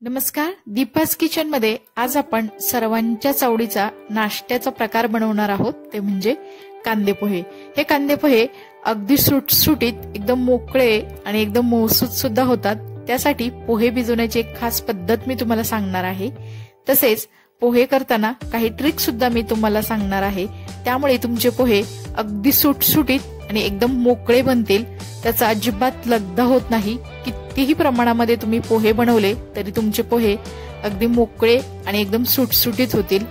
नमस्कार, दीपास किचन मध्ये आज आपण सर्वांच्याच आवडीचा नाश्त्याचा प्रकार बनवणार आहोत, ते म्हणजे कांदे पोहे। हे कांदे पोहे अगदी सुटसुटीत, एकदम मोकळे आणि एकदम मऊसूत सुद्धा होतात। त्यासाठी पोहे भिजवण्याची एक खास पद्धत मी तुम्हाला सांगणार आहे। तसेच पोहे करताना काही ट्रिक सुद्धा मी तुम्हाला सांगणार आहे, त्यामुळे तुमचे पोहे अगदी सुटसुटीत आणि एकदम मोकळे बनतील। त्याचा अजिबात लगदा होत नाही। कितीही प्रमाणामध्ये तुम्ही पोहे बनवले तरी तुमचे पोहे अगदी मोकळे आणि एकदम सुटसुटीत होतील।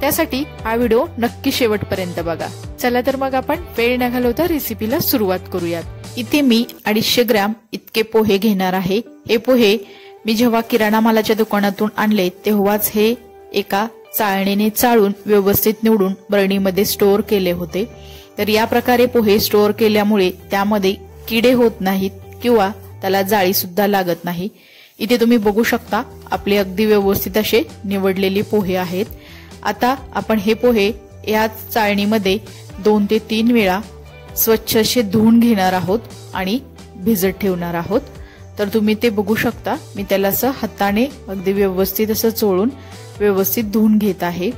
त्यासाठी हा व्हिडिओ नक्की शेवटपर्यंत बघा। चला तर मग आपण वेळ न घालवता रेसिपीला सुरुवात करूयात। इथे मी 250 ग्रॅम इतके पोहे घेणार आहे। हे पोहे मी जेव्हा किराणा मालाच्या दुकानातून आणले तेव्हाच हे एका चाळणीने चाळून व्यवस्थित निवडून बरणीमध्ये स्टोअर केले होते। तर या प्रकारे पोहे स्टोअर केल्यामुळे त्यामध्ये किडे होत नाहीत किंवा त्याला जाळी सुद्धा लागत नाही। इथे तुम्ही बघू शकता आपले अगदी व्यवस्थित असे निवडलेले पोहे आहेत। आता आपण हे पोहे या चाळणीमध्ये 2 ते 3 वेळा स्वच्छ असे धुवून घेणार आहोत आणि भिजत ठेवणार आहोत। तर तुम्ही ते बघू शकता, मी त्याला असं हाताने अगदी व्यवस्थित असं चोळून व्यवस्थित धुवून घेत आहे।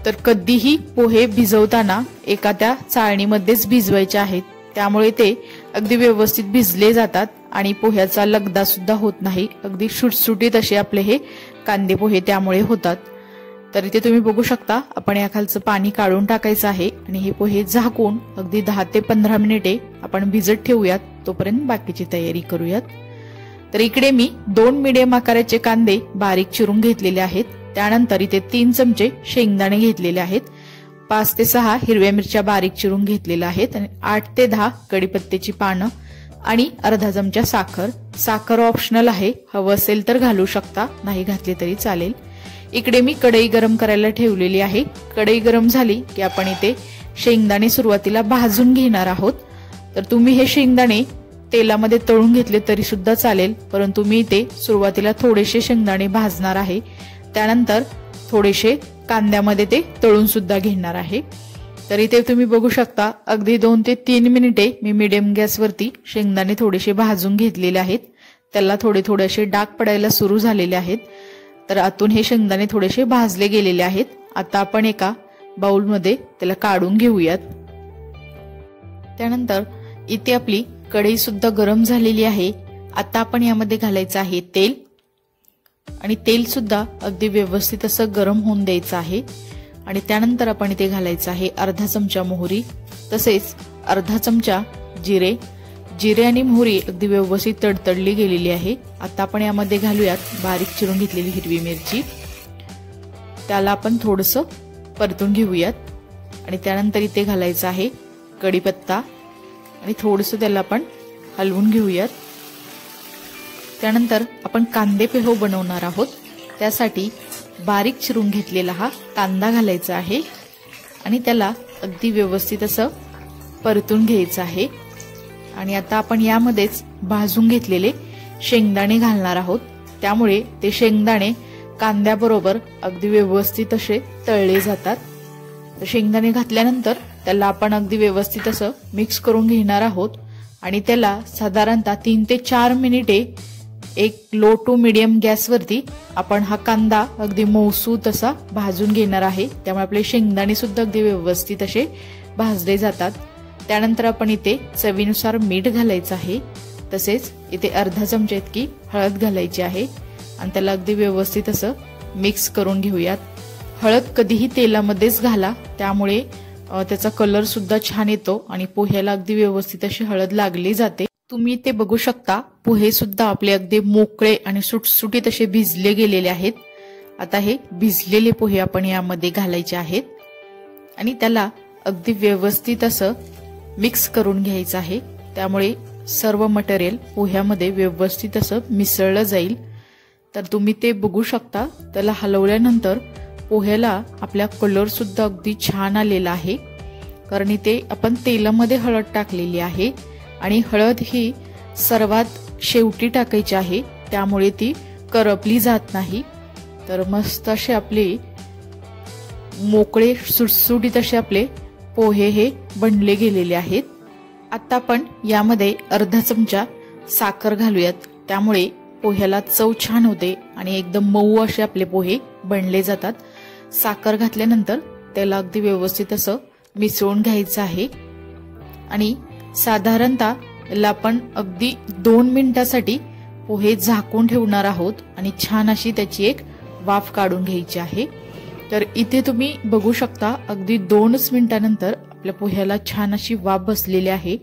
तर कधीही पोहे भिजवताना एका त्या चाळणीमध्येच भिजवायचे आहेत, त्यामुळे ते अगदी व्यवस्थित भिजले जातात आणि पोह्याचा लगदा सुद्धा होत नाही। अगदी सुटसुटीत असे आपले हे कांदे पोहे त्यामुळे होतात। तर इथे तुम्ही बघू शकता आपण या खालचं पाणी काढून टाकायचं आहे आणि हे पोहे झाकून अगदी 10 ते 15 मिनिटे आपण भिजत ठेवूयात। तोपर्यंत बाकीची तयारी करूयात। तर इकडे मी 2 मीडियम आकाराचे कांदे बारीक चिरून घेतलेले आहेत। त्यानंतर इथे 3 चमचे शेंगदाणे घेतलेले आहेत, 5 ते 6 हिरव्या मिरच्या बारीक चिरून घेतलेल्या आहेत आणि 8 ते 10 कढीपत्त्याची पानं आणि अर्धा चमचा साखर। साखर ऑप्शनल आहे, हवं असेल तर घालू शकता, नाही घातली तरी चालेल। इकडे मी कढई गरम करायला ठेवलेली आहे। कढई गरम झाली की आपण इथे शेंगदाणे सुरुवातीला भाजून घेणार आहोत। तर तुम्ही हे शेंगदाणे तेलामध्ये तळून घेतले तरी सुद्धा चालेल, परंतु मी इथे सुरुवातीला थोडेसे शेंगदाणे भाजणार आहे, त्यानंतर थोडेसे कांद्यामध्ये ते तळून सुद्धा घेणार आहे। तर इथे तुम्ही बघू शकता अगदी 2 ते 3 मिनिटे मी मीडियम गॅसवरती शेंगदाणे थोडेसे भाजून घेतलेले आहेत। त्याला थोडे थोडे असे डाग पडायला सुरू झालेले आहेत। तर आतून हे शेंगदाणे थोडेसे भाजले गेलेले आहेत। आता आपण एका बाउलमध्ये त्याला काढून घेऊयात। त्यानंतर इथे आपली कढई सुद्धा गरम झालेली आहे। आता आपण यामध्ये घालायचं आहे तेल आणि तेल सुद्धा अगदी व्यवस्थित असं गरम होऊन द्यायचं आहे। आणि त्यानंतर आपण इथे घालायचं आहे अर्धा चमचा मोहरी, तसेच अर्धा चमचा जिरे। जिरे आणि मोहरी अगदी व्यवस्थित तडतडली गेलेली आहे। आता आपण यामध्ये घालूयात बारीक चिरून घेतलेली हिरवी मिरची, त्याला आपण थोडंसं परतून घेऊयात। आणि त्यानंतर इथे घालायचं आहे कढीपत्ता आणि थोडंसं त्याला आपण हलवून घेऊयात। त्यानंतर आपण कांदे पोहे बनवणार आहोत, त्यासाठी बारीक चिरून घेतलेला हा कांदा घालायचा आहे आणि त्याला अगदी व्यवस्थित असं परतून घ्यायचं आहे। आणि आता आपण यामध्येच भाजून घेतलेले शेंगदाणे घालणार आहोत, त्यामुळे ते शेंगदाणे कांद्याबरोबर अगदी व्यवस्थित असे तळले जातात। तर शेंगदाणे घातल्यानंतर त्याला आपण अगदी व्यवस्थित असं मिक्स करून घेणार आहोत आणि त्याला साधारणतः 3 ते 4 मिनिटे एक लो टू मीडियम गॅसवरती आपण हा कांदा अगदी मऊसूत असा भाजून घेणार आहे, त्यामुळे आपले शेंगदाणे सुद्धा अगदी व्यवस्थित असे भाजले जातात। त्यानंतर आपण इथे चवीनुसार मीठ घालायचं आहे, तसेच इथे अर्धा चमचा इतकी हळद घालायची आहे आणि त्याला अगदी व्यवस्थित असं मिक्स करून घेऊयात। हळद कधीही तेलामध्येच घाला, त्यामुळे त्याचा कलर सुद्धा छान येतो आणि पोह्याला अगदी व्यवस्थित अशी हळद लागली जाते। तुम्ही ते बघू शकता पोहे सुद्धा आपले अगदी मोकळे आणि सुटसुटीत असे भिजले गेलेले आहेत। आता हे भिजलेले पोहे आपण यामध्ये घालायचे आहेत आणि त्याला अगदी व्यवस्थित असं मिक्स करून घ्यायचं आहे, त्यामुळे सर्व मटेरियल पोह्यामध्ये व्यवस्थित असं मिसळलं जाईल। तर तुम्ही ते बघू शकता, त्याला हलवल्यानंतर पोह्याला आपल्या कलर सुद्धा अगदी छान आलेला आहे, कारण इथे आपण तेलामध्ये हळद टाकलेली आहे आणि हळद ही सर्वात शेवटी टाकायची आहे, त्यामुळे ती करपली जात नाही। तर मस्त असे आपले मोकळे सुटसुटीत असे आपले पोहे हे बनले गेलेले आहेत। आता आपण यामध्ये अर्धा चमचा साखर घालूयात, त्यामुळे पोह्याला चव छान होते आणि एकदम मऊ असे आपले पोहे बनले जातात। साखर घातल्यानंतर त्याला अगदी व्यवस्थित असं मिसळून घ्यायचं आहे आणि साधारणतः याला आपण अगदी 2 मिनिटासाठी पोहे झाकून ठेवणार आहोत आणि छान अशी त्याची एक वाफ काढून घ्यायची आहे। तर इथे तुम्ही बघू शकता अगदी 2च मिनिटानंतर आपल्या पोह्याला छान अशी वाफ बसलेली आहे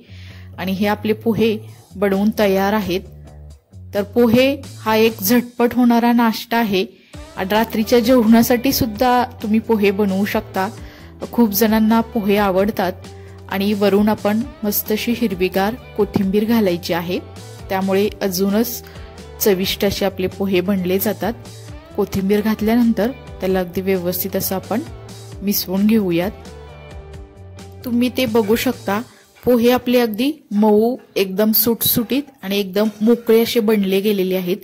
आणि हे आपले पोहे बनवून तयार आहेत। तर पोहे हा एक झटपट होणारा नाश्ता आहे आणि रात्रीच्या जेवणासाठी सुद्धा तुम्ही पोहे बनवू शकता। खूप जणांना पोहे आवडतात आणि वरून आपण मस्त अशी हिरवीगार कोथिंबीर घालायची आहे, त्यामुळे अजूनच चविष्ट असे आपले पोहे बनले जातात। कोथिंबीर घातल्यानंतर त्याला अगदी व्यवस्थित असं आपण मिसळून घेऊयात। तुम्ही ते बघू शकता पोहे आपले अगदी मऊ एकदम सुटसुटीत आणि एकदम मोकळे असे बनले गेलेले आहेत।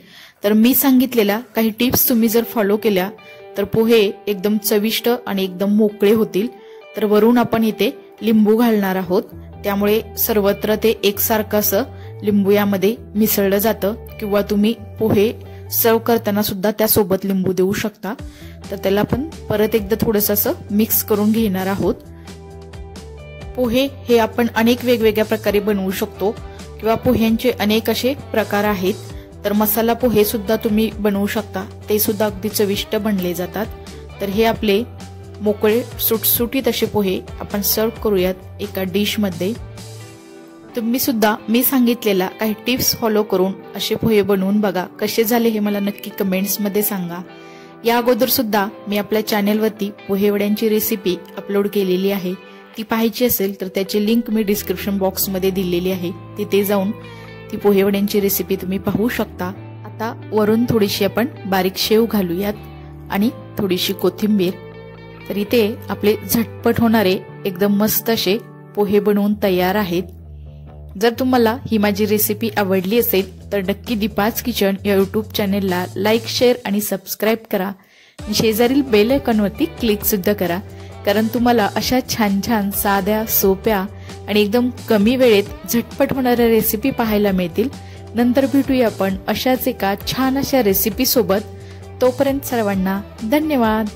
तर मी सांगितलेल्या काही टिप्स तुम्ही जर फॉलो केल्या तर पोहे एकदम चविष्ट आणि एकदम मोकळे होतील। तर वरून आपण इथे लिंबू घालणार आहोत, त्यामुळे सर्वत्र ते एकसारखं असं लिंबू यामध्ये मिसळलं जातं किंवा तुम्ही पोहे सर्व करताना सुद्धा त्यासोबत लिंबू देऊ शकता। तर त्याला आपण परत एकदा थोडंसं असं मिक्स करून घेणार आहोत। पोहे हे आपण अनेक वेगवेगळ्या प्रकारे बनवू शकतो किंवा पोह्यांचे अनेक असे प्रकार आहेत। तर मसाला पोहे सुद्धा तुम्ही बनवू शकता, ते सुद्धा अगदी चविष्ट बनले जातात। तर हे आपले मोकळे सुटसुटीत असे पोहे आपण सर्व करूयात एका डिश मध्ये। तुम्ही सुद्धा मी सांगितलेला काही टिप्स फॉलो करून असे पोहे बनवून बघा, कसे झाले हे मला नक्की कमेंट्स मध्ये सांगा। या अगोदर सुद्धा मी आपल्या चॅनेलवरती पोहे वड्यांची रेसिपी अपलोड केलेली आहे, ती पाहायची असेल तर त्याची लिंक मी डिस्क्रिप्शन बॉक्स मध्ये दिलेली आहे, तिथे जाऊन ती पोहे वड्यांची रेसिपी तुम्ही पाहू शकता। आता वरून थोडीशी आपण बारीक शेव घालूयात आणि थोडीशी कोथिंबीर। तर इथे आपले झटपट होणारे एकदम मस्त असे पोहे बनवून तयार आहेत। जर तुम्हाला ही माझी रेसिपी आवडली असेल तर नक्की दीपाज किचन या यूट्यूब चॅनेलला लाईक, शेअर आणि सबस्क्राईब करा आणि शेजारील बेल आयकॉनवरती क्लिक सुद्धा करा, कारण तुम्हाला अशा छान छान साध्या, सोप्या आणि एकदम कमी वेळेत झटपट होणाऱ्या रेसिपी पाहायला मिळतील। नंतर भेटूया आपण अशाच एका छान अशा रेसिपी सोबत। तोपर्यंत सर्वांना धन्यवाद।